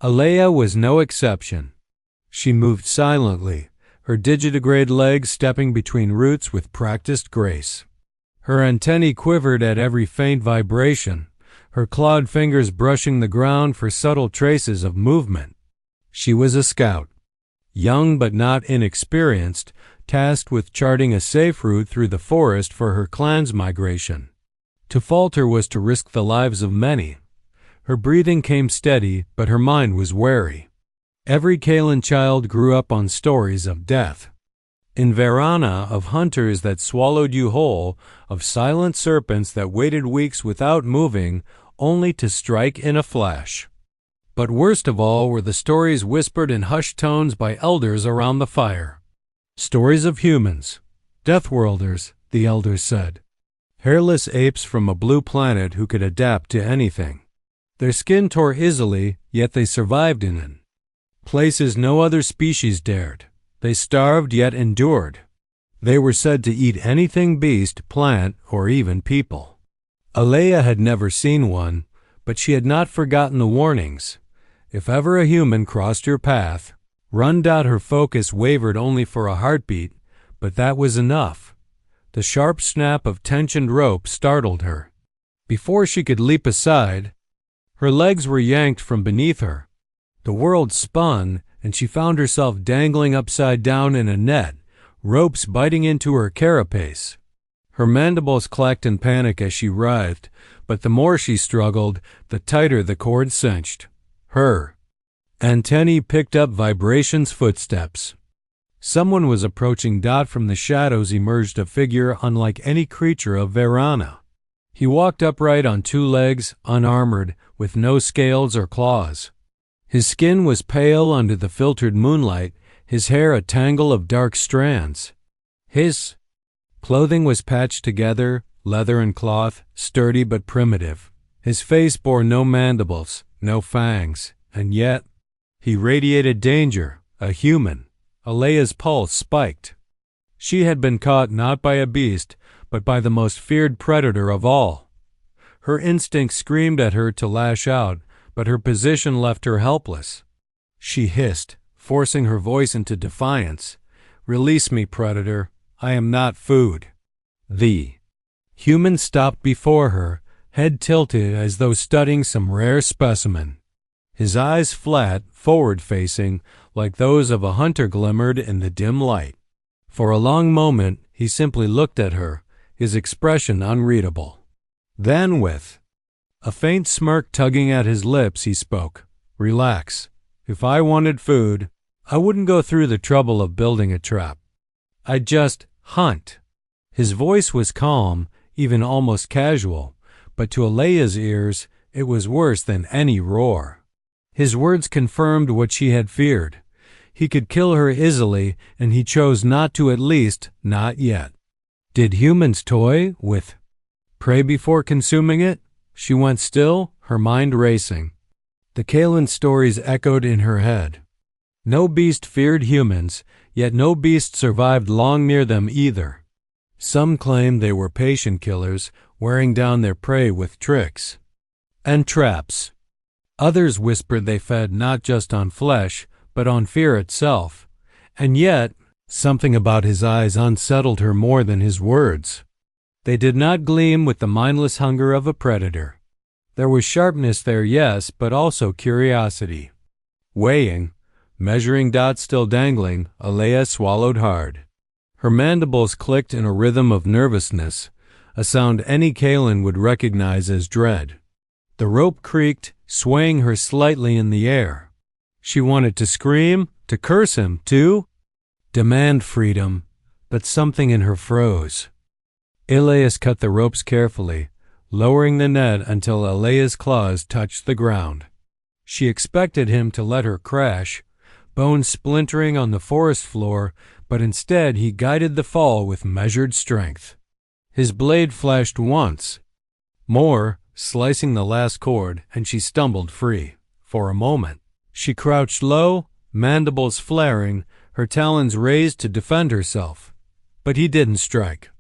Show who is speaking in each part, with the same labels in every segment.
Speaker 1: Alea was no exception. She moved silently, her digitigrade legs stepping between roots with practiced grace. Her antennae quivered at every faint vibration, her clawed fingers brushing the ground for subtle traces of movement. She was a scout, young but not inexperienced, tasked with charting a safe route through the forest for her clan's migration. To falter was to risk the lives of many. Her breathing came steady, but her mind was wary. Every Kalan child grew up on stories of death. In Verana, of hunters that swallowed you whole, of silent serpents that waited weeks without moving, only to strike in a flash. But worst of all were the stories whispered in hushed tones by elders around the fire. Stories of humans, deathworlders, the elders said. Hairless apes from a blue planet who could adapt to anything. Their skin tore easily, yet they survived in it. Places no other species dared. They starved yet endured. They were said to eat anything beast, plant, or even people. Alea had never seen one, but she had not forgotten the warnings. If ever a human crossed your path, run. Her focus wavered only for a heartbeat, but that was enough. The sharp snap of tensioned rope startled her. Before she could leap aside, her legs were yanked from beneath her. The world spun, and she found herself dangling upside down in a net, ropes biting into her carapace. Her mandibles clacked in panic as she writhed, but the more she struggled, the tighter the cord cinched. Her antennae picked up vibrations' footsteps. Someone was approaching. From the shadows emerged a figure unlike any creature of Verana. He walked upright on two legs, unarmored, with no scales or claws. His skin was pale under the filtered moonlight, his hair a tangle of dark strands. His clothing was patched together, leather and cloth, sturdy but primitive. His face bore no mandibles, no fangs, and yet he radiated danger, a human. Alea's pulse spiked. She had been caught not by a beast, but by the most feared predator of all. Her instinct screamed at her to lash out, but her position left her helpless. She hissed, forcing her voice into defiance. "Release me, predator. I am not food." The human stopped before her, head tilted as though studying some rare specimen. His eyes flat, forward-facing, like those of a hunter glimmered in the dim light. For a long moment he simply looked at her, his expression unreadable. Then, with a faint smirk tugging at his lips, he spoke. "Relax. If I wanted food, I wouldn't go through the trouble of building a trap. I'd just hunt." His voice was calm, even almost casual, but to Alea's ears it was worse than any roar. His words confirmed what she had feared. He could kill her easily, and he chose not to, at least not yet. Did humans toy with prey before consuming it? She went still, her mind racing. The Kalan stories echoed in her head. No beast feared humans, yet no beast survived long near them either. Some claimed they were patient killers, wearing down their prey with tricks and traps. Others whispered they fed not just on flesh, but on fear itself. And yet, something about his eyes unsettled her more than his words. They did not gleam with the mindless hunger of a predator. There was sharpness there, yes, but also curiosity. Weighing, measuring dots still dangling, Alea swallowed hard. Her mandibles clicked in a rhythm of nervousness, a sound any Kalan would recognize as dread. The rope creaked, swaying her slightly in the air. She wanted to scream, to curse him, to demand freedom, but something in her froze. Ilias cut the ropes carefully, lowering the net until Alea's claws touched the ground. She expected him to let her crash, bones splintering on the forest floor, but instead he guided the fall with measured strength. His blade flashed once, more, slicing the last cord, and she stumbled free. For a moment, she crouched low, mandibles flaring, her talons raised to defend herself. But he didn't strike.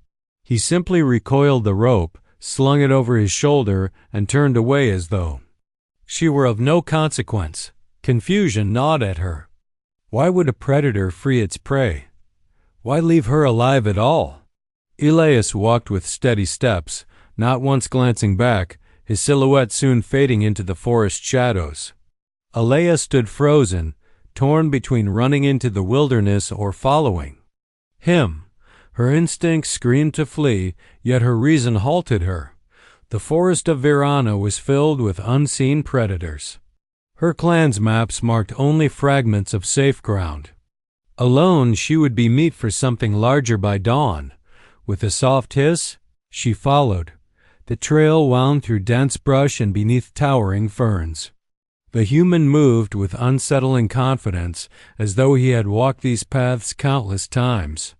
Speaker 1: He simply recoiled the rope, slung it over his shoulder, and turned away as though she were of no consequence. Confusion gnawed at her. Why would a predator free its prey? Why leave her alive at all? Elias walked with steady steps, not once glancing back, his silhouette soon fading into the forest shadows. Alea stood frozen, torn between running into the wilderness or following him. Her instincts screamed to flee, yet her reason halted her. The forest of Virana was filled with unseen predators. Her clan's maps marked only fragments of safe ground. Alone, she would be meat for something larger by dawn. With a soft hiss, she followed. The trail wound through dense brush and beneath towering ferns. The human moved with unsettling confidence, as though he had walked these paths countless times.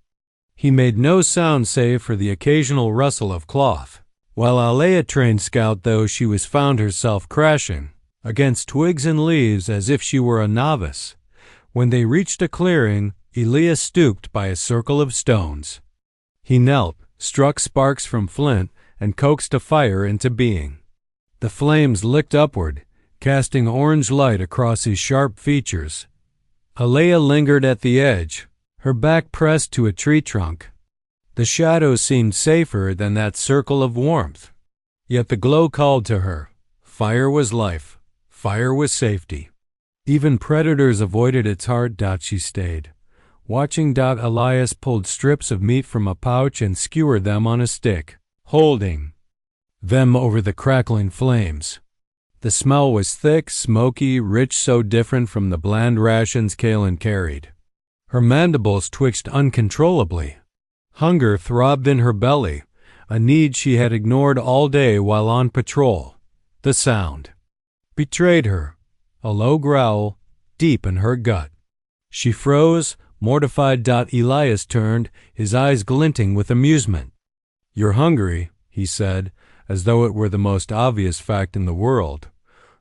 Speaker 1: He made no sound save for the occasional rustle of cloth. While Alea trained scout, though, she was found herself crashing against twigs and leaves as if she were a novice. When they reached a clearing, Elias stooped by a circle of stones. He knelt, struck sparks from flint, and coaxed a fire into being. The flames licked upward, casting orange light across his sharp features. Alea lingered at the edge, her back pressed to a tree trunk. The shadows seemed safer than that circle of warmth. Yet the glow called to her. Fire was life. Fire was safety. Even predators avoided its heart. She stayed, watching. Elias pulled strips of meat from a pouch and skewered them on a stick, holding them over the crackling flames. The smell was thick, smoky, rich, so different from the bland rations Kaelin carried. Her mandibles twitched uncontrollably. Hunger throbbed in her belly, a need she had ignored all day while on patrol. The sound betrayed her, a low growl deep in her gut. She froze, mortified. Elias turned, his eyes glinting with amusement. "You're hungry," he said, as though it were the most obvious fact in the world.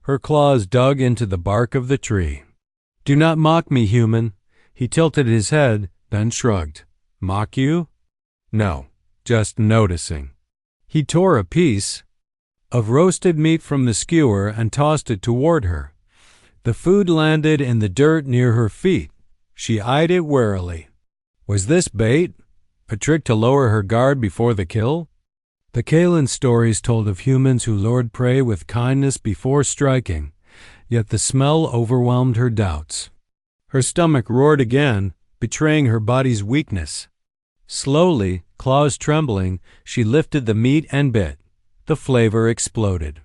Speaker 1: Her claws dug into the bark of the tree. "Do not mock me, human." He tilted his head, then shrugged. "Mock you? No, just noticing." He tore a piece of roasted meat from the skewer and tossed it toward her. The food landed in the dirt near her feet. She eyed it warily. Was this bait? A trick to lower her guard before the kill? The Kaelin stories told of humans who lured prey with kindness before striking, yet the smell overwhelmed her doubts. Her stomach roared again, betraying her body's weakness. Slowly, claws trembling, she lifted the meat and bit. The flavor exploded.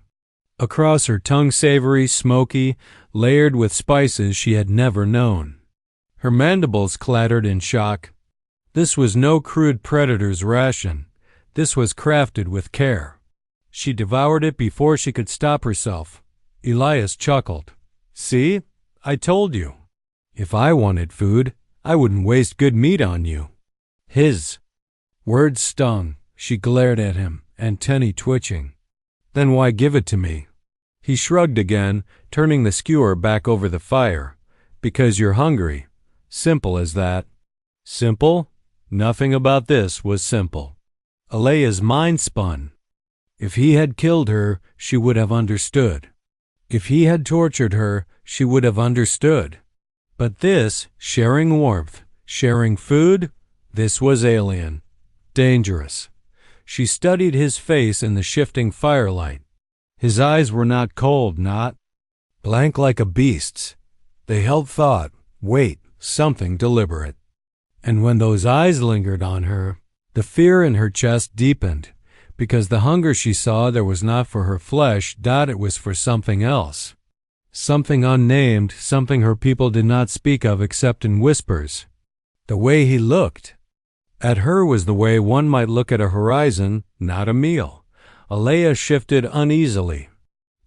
Speaker 1: Across her tongue, savory, smoky, layered with spices she had never known. Her mandibles clattered in shock. This was no crude predator's ration. This was crafted with care. She devoured it before she could stop herself. Elias chuckled. "See? I told you. If I wanted food, I wouldn't waste good meat on you." His words stung. She glared at him, antennae twitching. "Then why give it to me?" He shrugged again, turning the skewer back over the fire. "Because you're hungry. Simple as that." Simple? Nothing about this was simple. Alea's mind spun. If he had killed her, she would have understood. If he had tortured her, she would have understood. But this, sharing warmth, sharing food, this was alien, dangerous. She studied his face in the shifting firelight. His eyes were not cold, not blank like a beast's. They held thought, weight, something deliberate. And when those eyes lingered on her, the fear in her chest deepened, because the hunger she saw there was not for her flesh, it was for something else. Something unnamed, something her people did not speak of except in whispers. The way he looked at her was the way one might look at a horizon, not a meal. Alea shifted uneasily.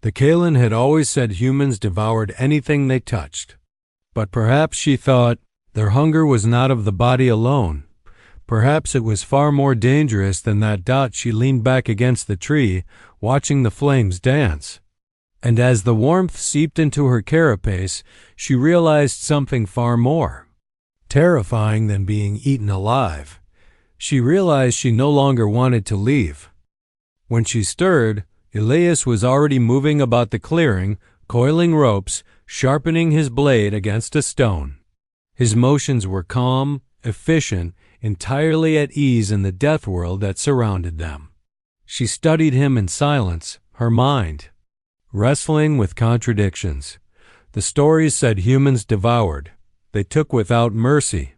Speaker 1: The Kaelin had always said humans devoured anything they touched. But perhaps, she thought, their hunger was not of the body alone. Perhaps it was far more dangerous than that. She leaned back against the tree, watching the flames dance. And as the warmth seeped into her carapace, she realized something far more terrifying than being eaten alive. She realized she no longer wanted to leave. When she stirred, Elias was already moving about the clearing, coiling ropes, sharpening his blade against a stone. His motions were calm, efficient, entirely at ease in the death world that surrounded them. She studied him in silence, her mind wrestling with contradictions. The stories said humans devoured. They took without mercy.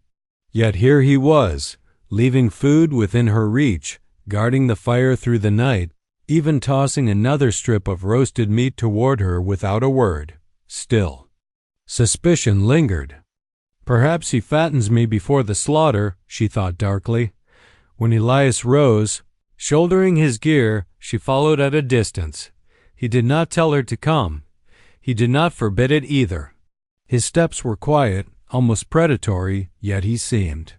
Speaker 1: Yet here he was, leaving food within her reach, guarding the fire through the night, even tossing another strip of roasted meat toward her without a word. Still, suspicion lingered. Perhaps he fattens me before the slaughter, she thought darkly. When Elias rose, shouldering his gear, she followed at a distance. He did not tell her to come. He did not forbid it either. His steps were quiet, almost predatory, yet he seemed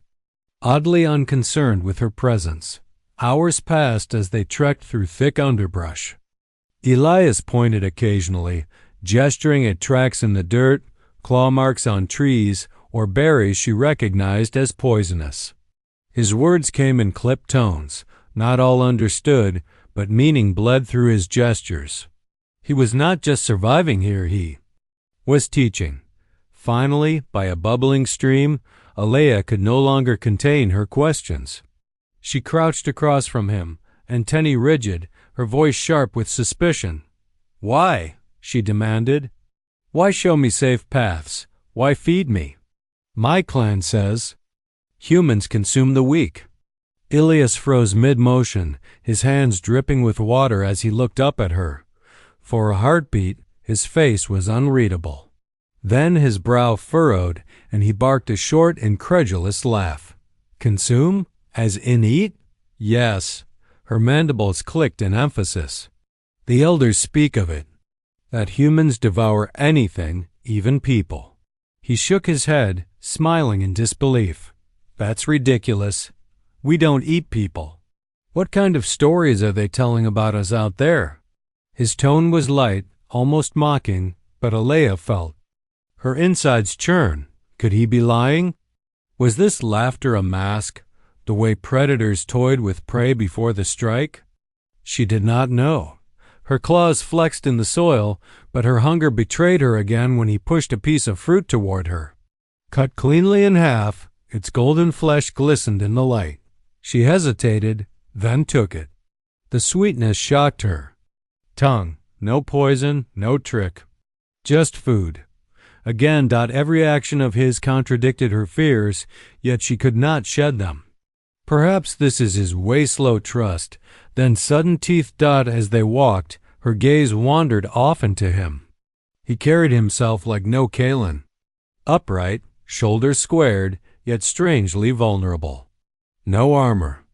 Speaker 1: oddly unconcerned with her presence. Hours passed as they trekked through thick underbrush. Elias pointed occasionally, gesturing at tracks in the dirt, claw marks on trees, or berries she recognized as poisonous. His words came in clipped tones, not all understood, but meaning bled through his gestures. He was not just surviving here, he was teaching. Finally, by a bubbling stream, Alea could no longer contain her questions. She crouched across from him, antennae rigid, her voice sharp with suspicion. "Why?" she demanded. "Why show me safe paths? Why feed me? My clan says humans consume the weak." Ilias froze mid-motion, his hands dripping with water as he looked up at her. For a heartbeat, his face was unreadable. Then his brow furrowed, and he barked a short, incredulous laugh. "Consume? As in eat?" "Yes." Her mandibles clicked in emphasis. "The elders speak of it, that humans devour anything, even people." He shook his head, smiling in disbelief. "That's ridiculous. We don't eat people. What kind of stories are they telling about us out there?" His tone was light, almost mocking, but Alea felt her insides churn. Could he be lying? Was this laughter a mask, the way predators toyed with prey before the strike? She did not know. Her claws flexed in the soil, but her hunger betrayed her again when he pushed a piece of fruit toward her. Cut cleanly in half, its golden flesh glistened in the light. She hesitated, then took it. The sweetness shocked her. Tongue, no poison, no trick. Just food. Again, every action of his contradicted her fears, yet she could not shed them. Perhaps this is his way-slow trust. Then sudden teeth as they walked, her gaze wandered often to him. He carried himself like no Kalen. Upright, shoulders squared, yet strangely vulnerable. No armor,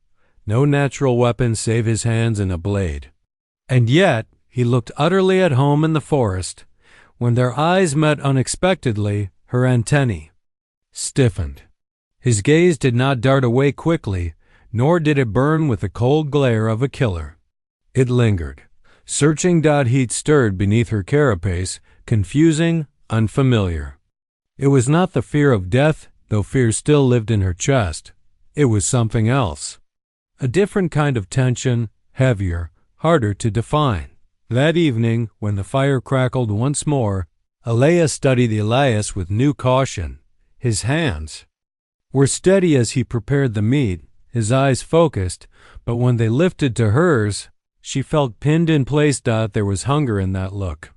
Speaker 1: no natural weapon save his hands and a blade. And yet, he looked utterly at home in the forest. When their eyes met unexpectedly, her antennae stiffened. His gaze did not dart away quickly, nor did it burn with the cold glare of a killer. It lingered. Searching heat stirred beneath her carapace, confusing, unfamiliar. It was not the fear of death, though fear still lived in her chest. It was something else. A different kind of tension, heavier, harder to define. That evening, when the fire crackled once more, Alea studied Elias with new caution. His hands were steady as he prepared the meat, his eyes focused, but when they lifted to hers, she felt pinned in place. There was hunger in that look.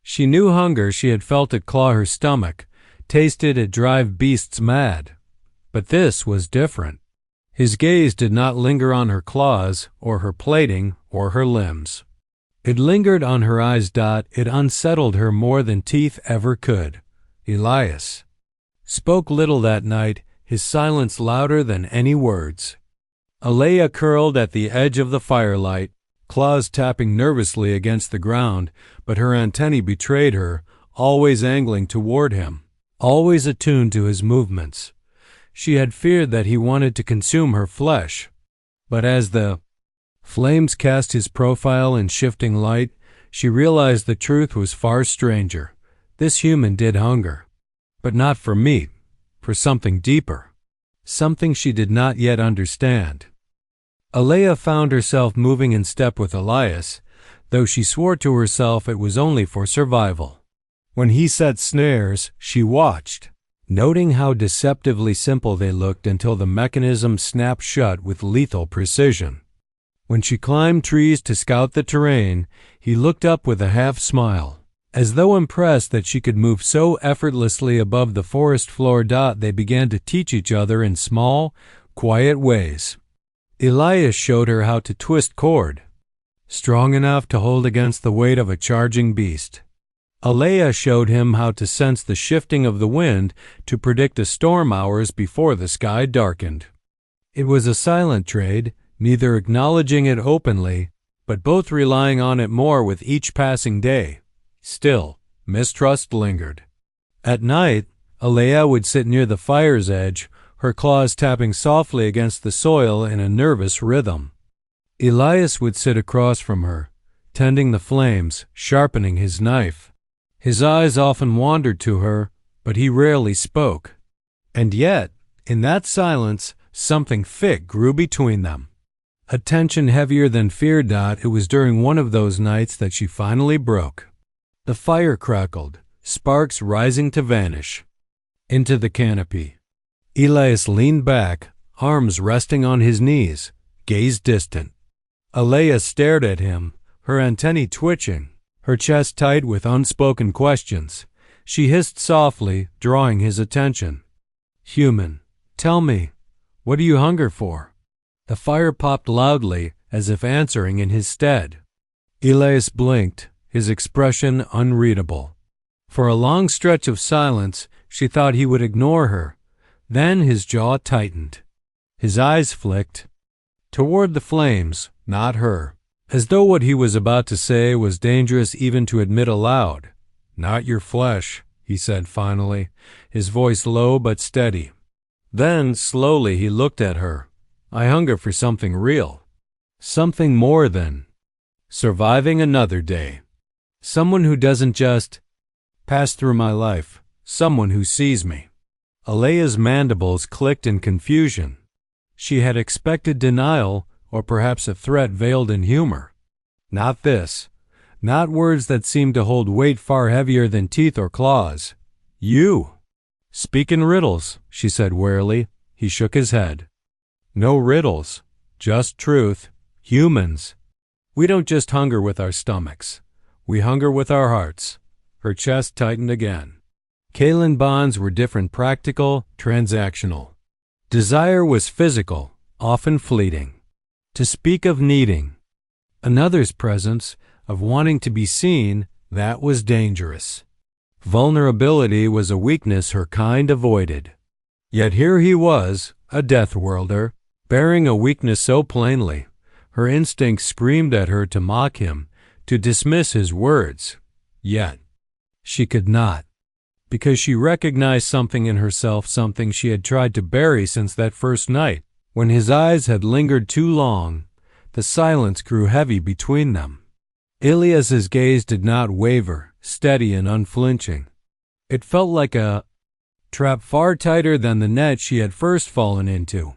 Speaker 1: She knew hunger. She had felt it claw her stomach, tasted it drive beasts mad. But this was different. His gaze did not linger on her claws, or her plating, or her limbs. It lingered on her eyes. It unsettled her more than teeth ever could. Elias spoke little that night, his silence louder than any words. Alea curled at the edge of the firelight, claws tapping nervously against the ground, but her antennae betrayed her, always angling toward him, always attuned to his movements. She had feared that he wanted to consume her flesh, but as the flames cast his profile in shifting light, she realized the truth was far stranger. This human did hunger, but not for meat, for something deeper, something she did not yet understand. Alea found herself moving in step with Elias, though she swore to herself it was only for survival. When he set snares, she watched, noting how deceptively simple they looked until the mechanism snapped shut with lethal precision. When she climbed trees to scout the terrain, he looked up with a half smile. As though impressed that she could move so effortlessly above the forest floor, they began to teach each other in small, quiet ways. Elias showed her how to twist cord, strong enough to hold against the weight of a charging beast. Alea showed him how to sense the shifting of the wind to predict a storm hours before the sky darkened. It was a silent trade, neither acknowledging it openly, but both relying on it more with each passing day. Still, mistrust lingered. At night, Alea would sit near the fire's edge, her claws tapping softly against the soil in a nervous rhythm. Elias would sit across from her, tending the flames, sharpening his knife. His eyes often wandered to her, but he rarely spoke. And yet, in that silence, something thick grew between them. A tension heavier than fear. It was during one of those nights that she finally broke. The fire crackled, sparks rising to vanish. Into the canopy. Elias leaned back, arms resting on his knees, gaze distant. Alea stared at him, her antennae twitching, her chest tight with unspoken questions. She hissed softly, drawing his attention. "Human, tell me, what do you hunger for?" The fire popped loudly, as if answering in his stead. Elias blinked, his expression unreadable. For a long stretch of silence, she thought he would ignore her. Then his jaw tightened. His eyes flicked toward the flames, not her, as though what he was about to say was dangerous even to admit aloud. "Not your flesh," he said finally, his voice low but steady. Then, slowly, he looked at her. "I hunger for something real. Something more than surviving another day. Someone who doesn't just pass through my life. Someone who sees me." Alea's mandibles clicked in confusion. She had expected denial, or perhaps a threat veiled in humor. Not this. Not words that seemed to hold weight far heavier than teeth or claws. "You speak in riddles," she said wearily. He shook his head. "No riddles, just truth. Humans. We don't just hunger with our stomachs. We hunger with our hearts." Her chest tightened again. Kaelin bonds were different, practical, transactional. Desire was physical, often fleeting. To speak of needing another's presence, of wanting to be seen, that was dangerous. Vulnerability was a weakness her kind avoided. Yet here he was, a death worlder, bearing a weakness so plainly. Her instincts screamed at her to mock him, to dismiss his words. Yet she could not, because she recognized something in herself, something she had tried to bury since that first night. When his eyes had lingered too long, the silence grew heavy between them. Elias's gaze did not waver, steady and unflinching. It felt like a trap far tighter than the net she had first fallen into.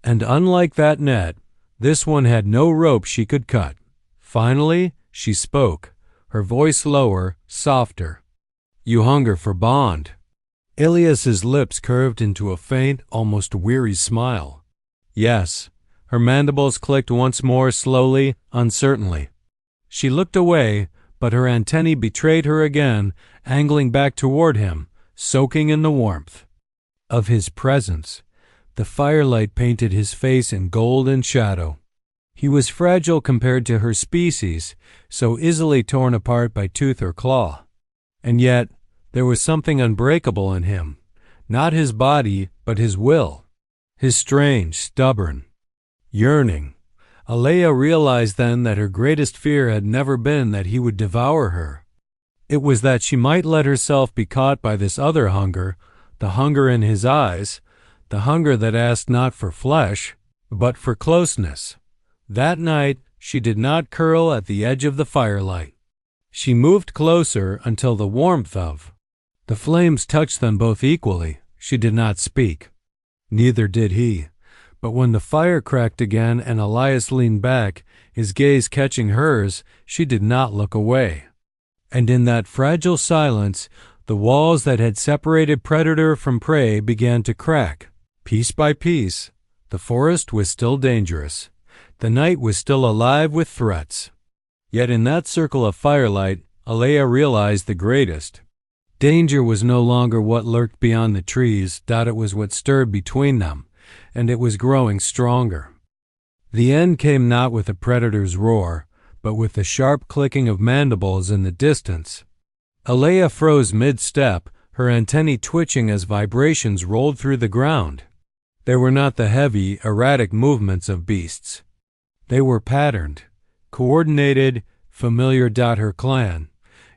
Speaker 1: And unlike that net, this one had no rope she could cut. Finally, she spoke, her voice lower, softer. "You hunger for bond." Elias's lips curved into a faint, almost weary smile. "Yes." Her mandibles clicked once more, slowly, uncertainly. She looked away, but her antennae betrayed her again, angling back toward him, soaking in the warmth of his presence. The firelight painted his face in gold and shadow. He was fragile compared to her species, so easily torn apart by tooth or claw. And yet, there was something unbreakable in him, not his body, but his will, his strange, stubborn yearning. Alea realized then that her greatest fear had never been that he would devour her. It was that she might let herself be caught by this other hunger, the hunger in his eyes, the hunger that asked not for flesh, but for closeness. That night, she did not curl at the edge of the firelight. She moved closer until the warmth of the flames touched them both equally. She did not speak. Neither did he. But when the fire cracked again and Elias leaned back, his gaze catching hers, she did not look away. And in that fragile silence, the walls that had separated predator from prey began to crack. Piece by piece, the forest was still dangerous. The night was still alive with threats. Yet in that circle of firelight, Alea realized the greatest. Danger was no longer what lurked beyond the trees, it was what stirred between them, and it was growing stronger. The end came not with the predator's roar, but with the sharp clicking of mandibles in the distance. Alea froze mid-step, her antennae twitching as vibrations rolled through the ground. They were not the heavy, erratic movements of beasts. They were patterned, coordinated, familiar. Her clan.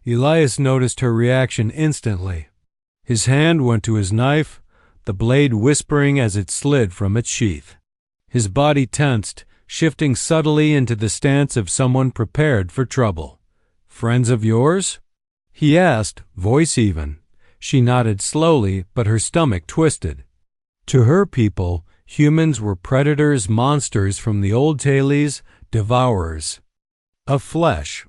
Speaker 1: Elias noticed her reaction instantly. His hand went to his knife, the blade whispering as it slid from its sheath. His body tensed, shifting subtly into the stance of someone prepared for trouble. "Friends of yours?" he asked, voice even. She nodded slowly, but her stomach twisted. To her people, humans were predators, monsters from the old tales, devourers of flesh.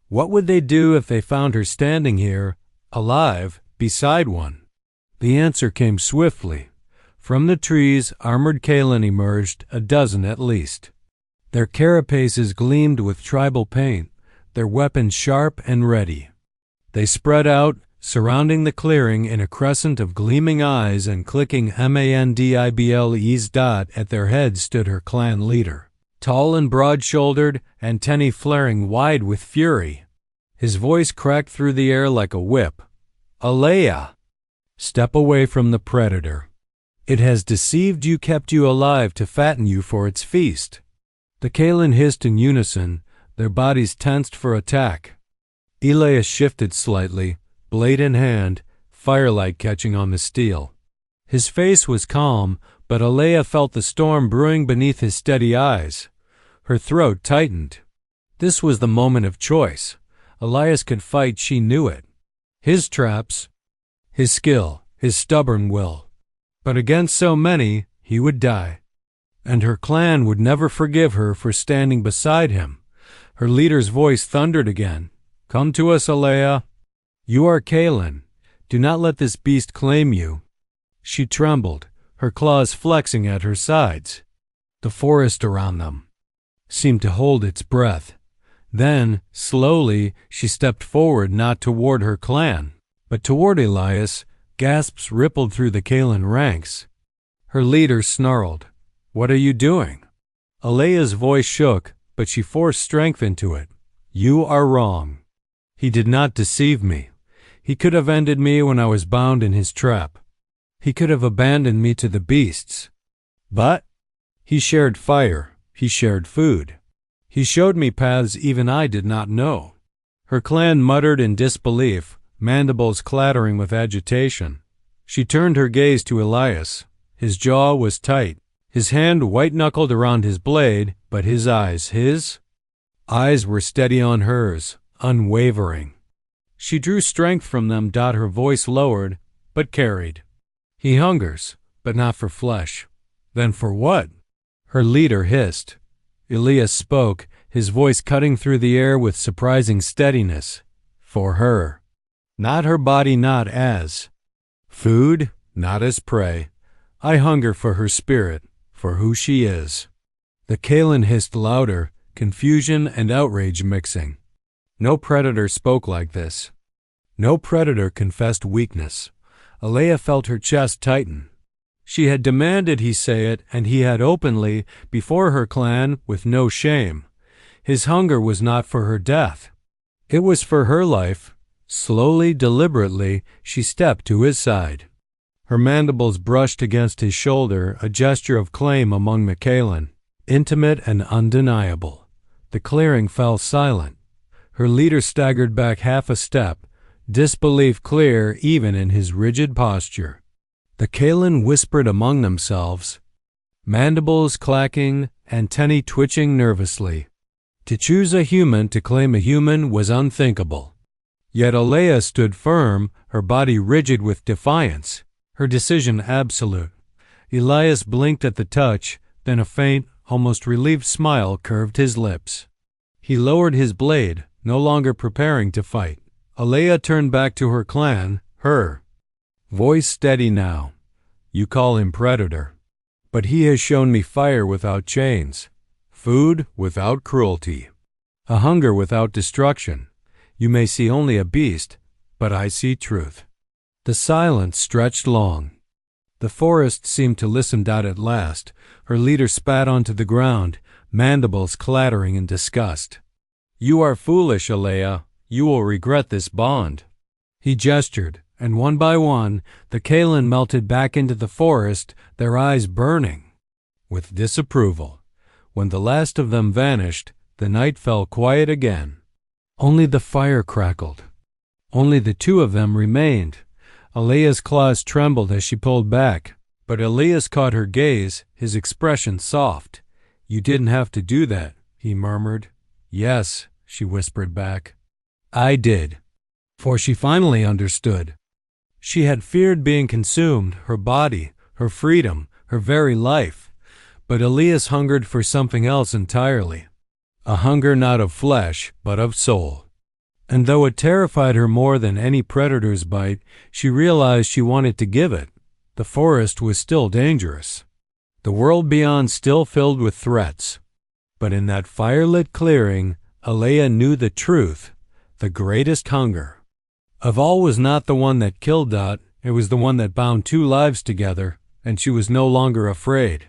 Speaker 1: What would they do if they found her standing here, alive, beside one? The answer came swiftly. From the trees, armored Kaelin emerged, a dozen at least. Their carapaces gleamed with tribal paint, their weapons sharp and ready. They spread out, surrounding the clearing in a crescent of gleaming eyes, and clicking mandibles. At their head stood her clan leader. Tall and broad-shouldered, antennae flaring wide with fury. His voice cracked through the air like a whip. "Alea! Step away from the predator. It has deceived you, kept you alive to fatten you for its feast." The Kaelin hissed in unison, their bodies tensed for attack. Elias shifted slightly, blade in hand, firelight catching on the steel. His face was calm, but Alea felt the storm brewing beneath his steady eyes. Her throat tightened. This was the moment of choice. Elias could fight, she knew it. His traps, his skill, his stubborn will. But against so many, he would die. And her clan would never forgive her for standing beside him. Her leader's voice thundered again. "Come to us, Alea. You are Kaelin. Do not let this beast claim you." She trembled, her claws flexing at her sides. The forest around them seemed to hold its breath. Then, slowly, she stepped forward, not toward her clan, but toward Elias. Gasps rippled through the Kaelin ranks. Her leader snarled, "What are you doing?" Alea's voice shook, but she forced strength into it. "You are wrong. He did not deceive me. He could have ended me when I was bound in his trap. He could have abandoned me to the beasts. But he shared fire. He shared food. He showed me paths even I did not know." Her clan muttered in disbelief, mandibles clattering with agitation. She turned her gaze to Elias. His jaw was tight, his hand white-knuckled around his blade, but his eyes were steady on hers, unwavering. She drew strength from them. Her voice lowered, but carried. "He hungers, but not for flesh." "Then for what?" her leader hissed. Elias spoke, his voice cutting through the air with surprising steadiness. "For her. Not her body, not as food, not as prey. I hunger for her spirit, for who she is." The Kaelin hissed louder, confusion and outrage mixing. No predator spoke like this. No predator confessed weakness. Alea felt her chest tighten. She had demanded he say it, and he had openly, before her clan, with no shame. His hunger was not for her death. It was for her life. Slowly, deliberately, she stepped to his side. Her mandibles brushed against his shoulder, a gesture of claim among the Kaelin, intimate and undeniable. The clearing fell silent. Her leader staggered back half a step, disbelief clear even in his rigid posture. The Kaelin whispered among themselves, mandibles clacking, antennae twitching nervously. To choose a human to claim a human was unthinkable. Yet Alea stood firm, her body rigid with defiance, her decision absolute. Elias blinked at the touch, then a faint, almost relieved smile curved his lips. He lowered his blade, no longer preparing to fight. Alea turned back to her clan, her voice steady now. You call him predator. But he has shown me fire without chains, food without cruelty, a hunger without destruction. You may see only a beast, but I see truth. The silence stretched long. The forest seemed to listen out at last. Her leader spat onto the ground, mandibles clattering in disgust. You are foolish, Alea. You will regret this bond. He gestured, and one by one, the Kalan melted back into the forest, their eyes burning with disapproval. When the last of them vanished, the night fell quiet again. Only the fire crackled. Only the two of them remained. Alea's claws trembled as she pulled back, but Elias caught her gaze, his expression soft. You didn't have to do that, he murmured. Yes, she whispered back. I did. For she finally understood. She had feared being consumed, her body, her freedom, her very life. But Elias hungered for something else entirely. A hunger not of flesh, but of soul. And though it terrified her more than any predator's bite, she realized she wanted to give it. The forest was still dangerous. The world beyond still filled with threats. But in that firelit clearing, Alea knew the truth, the greatest hunger of all was not the one that killed Dot, it was the one that bound two lives together, and she was no longer afraid.